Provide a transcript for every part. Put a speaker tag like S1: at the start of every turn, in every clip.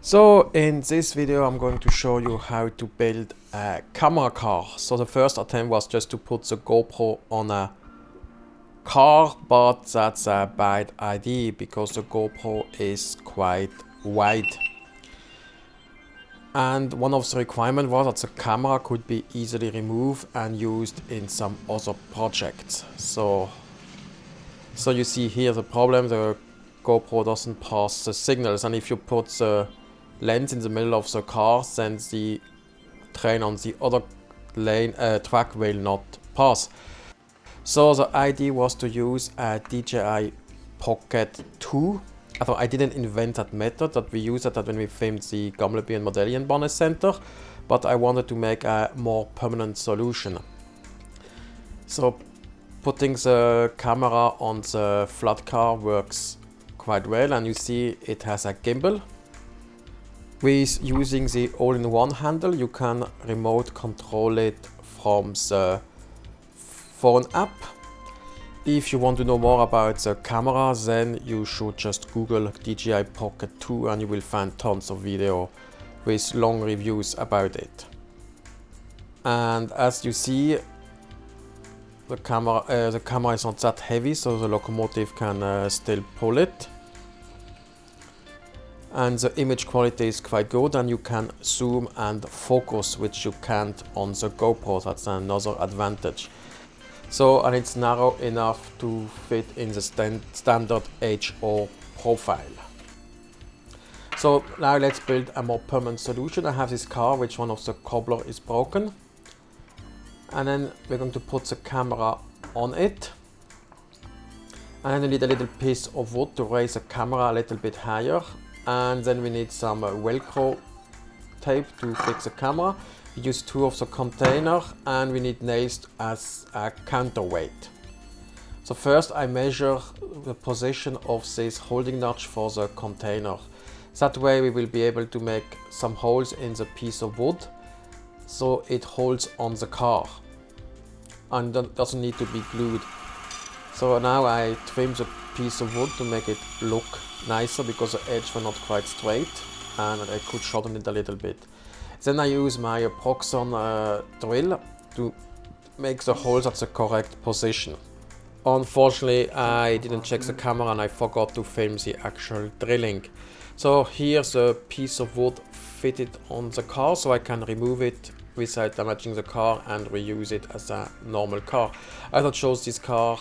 S1: So in this video I'm going to show you how to build a camera car. So the first attempt was just to put the GoPro on a car, but that's a bad idea because the GoPro is quite wide. And one of the requirements was that the camera could be easily removed and used in some other projects. So you see here the problem, the GoPro doesn't pass the signals, and if you put the lens in the middle of the car, then the train on the other lane track will not pass. So the idea was to use a DJI Pocket 2. Although I didn't invent that method, that we used that when we filmed the Gamleby and Modelian Bonnet Center, but I wanted to make a more permanent solution. So putting the camera on the flat car works quite well, and you see it has a gimbal. With using the all-in-one handle, you can remote control it from the phone app. If you want to know more about the camera, then you should just Google DJI Pocket 2 and you will find tons of video with long reviews about it. And as you see, the camera is not that heavy, so the locomotive can still pull it. And the image quality is quite good, and you can zoom and focus, which you can't on the GoPro. That's another advantage. So, and it's narrow enough to fit in the standard HO profile. So now let's build a more permanent solution. I have this car which one of the cobbler is broken. And then we're going to put the camera on it. And then we need a little piece of wood to raise the camera a little bit higher. And then we need some Velcro tape to fix the camera. We use two of the container, and we need nails as a counterweight. So first I measure the position of this holding notch for the container. That way we will be able to make some holes in the piece of wood so it holds on the car and doesn't need to be glued. So now I trim the piece of wood to make it look nicer because the edges were not quite straight, and I could shorten it a little bit. Then I use my Proxxon drill to make the holes at the correct position. Unfortunately, I didn't check the camera and I forgot to film the actual drilling. So here's a piece of wood fitted on the car, so I can remove it without damaging the car and reuse it as a normal car. I thought chose this car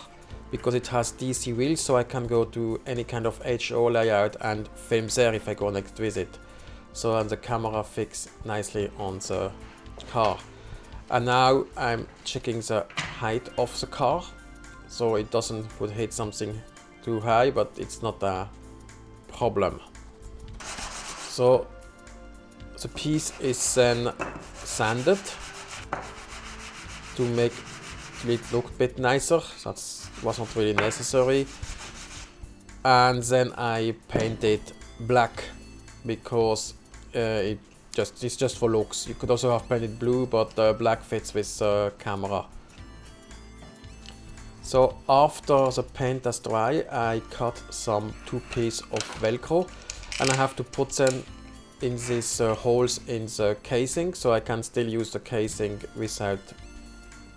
S1: because it has DC wheels, so I can go to any kind of HO layout and film there if I go next visit. So and the camera fits nicely on the car. And now I'm checking the height of the car, so it would hit something too high, but it's not a problem. So the piece is then sanded to make it look a bit nicer. That was not really necessary. And then I paint it black because it's just for looks. You could also have painted blue, but black fits with the camera. So after the paint is dry, I cut some two pieces of Velcro, and I have to put them in these holes in the casing, so I can still use the casing without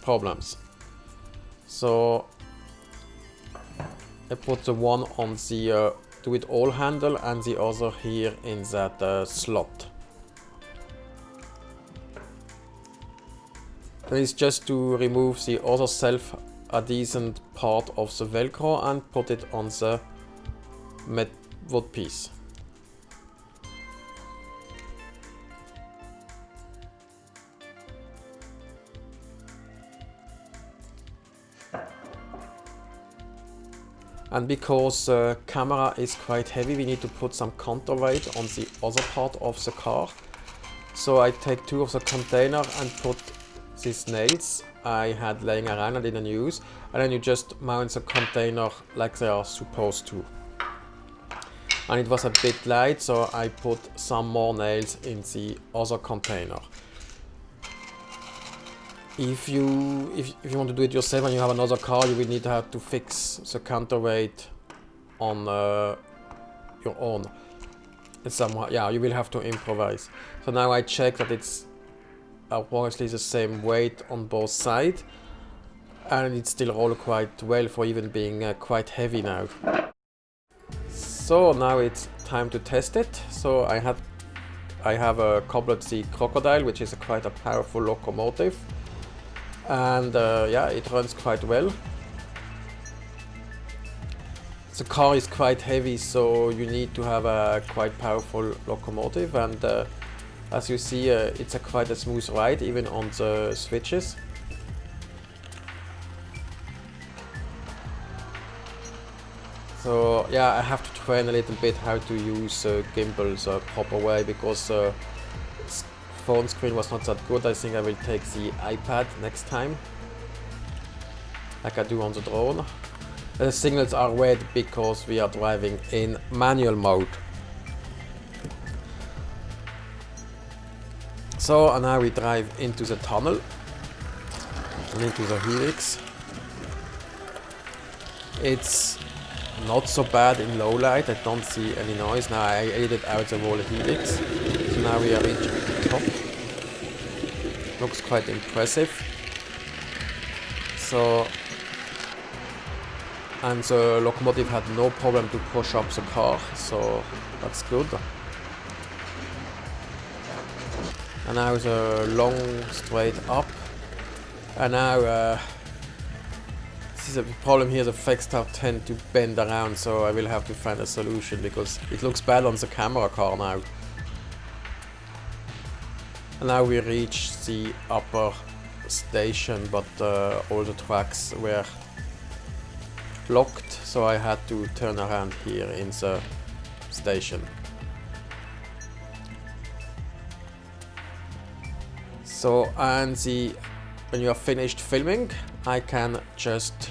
S1: problems. So I put the one on the do it all handle and the other here in that slot. And it's just to remove the other self-adhesive part of the Velcro and put it on the wood piece. And because the camera is quite heavy, we need to put some counterweight on the other part of the car. So I take two of the container and put these nails I had laying around and didn't use, and then you just mount the container like they are supposed to. And it was a bit light, so I put some more nails in the other container. If you want to do it yourself and you have another car, you will need to have to fix the counterweight on your own. it's somehow, yeah, you will have to improvise. So now I check that it's approximately the same weight on both sides, and it still rolls quite well for even being quite heavy now. So now it's time to test it. So I have a Cobblard C Crocodile, which is quite a powerful locomotive, and yeah, it runs quite well. The car is quite heavy, so you need to have a quite powerful locomotive, and as you see, it's quite a smooth ride even on the switches. So yeah, I have to train a little bit how to use gimbals the proper way, because phone screen was not that good. I think I will take the iPad next time, like I do on the drone. The signals are red because we are driving in manual mode. So now we drive into the tunnel and into the helix. It's not so bad in low light, I don't see any noise. Now I edited out the whole helix. So now we are reaching the top. Looks quite impressive. So, and the locomotive had no problem to push up the car, so that's good. And now the long straight up. And now this is a problem here, the Fexstar tend to bend around, so I will have to find a solution because it looks bad on the camera car now. And now we reach the upper station, but all the tracks were locked, so I had to turn around here in the station. So, and when you are finished filming, I can just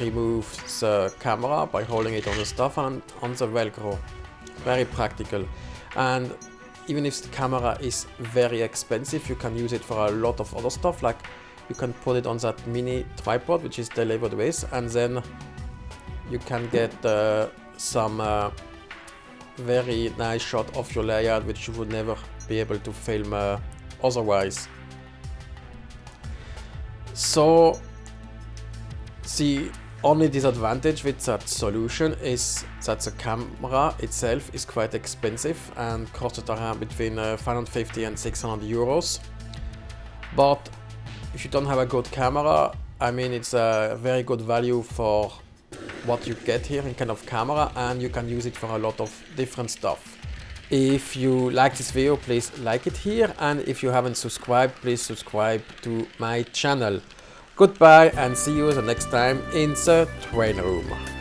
S1: remove the camera by holding it on the stuff and on the Velcro. Very practical. And even if the camera is very expensive, you can use it for a lot of other stuff. Like you can put it on that mini tripod which is delivered with, and then you can get some very nice shot of your layout which you would never be able to film otherwise. So the only disadvantage with that solution is that the camera itself is quite expensive and costed around between 550 and 600 euros. But if you don't have a good camera, I mean, it's a very good value for what you get here in kind of camera, and you can use it for a lot of different stuff. If you like this video, please like it here, and if you haven't subscribed, please subscribe to my channel. Goodbye and see you the next time in the train room.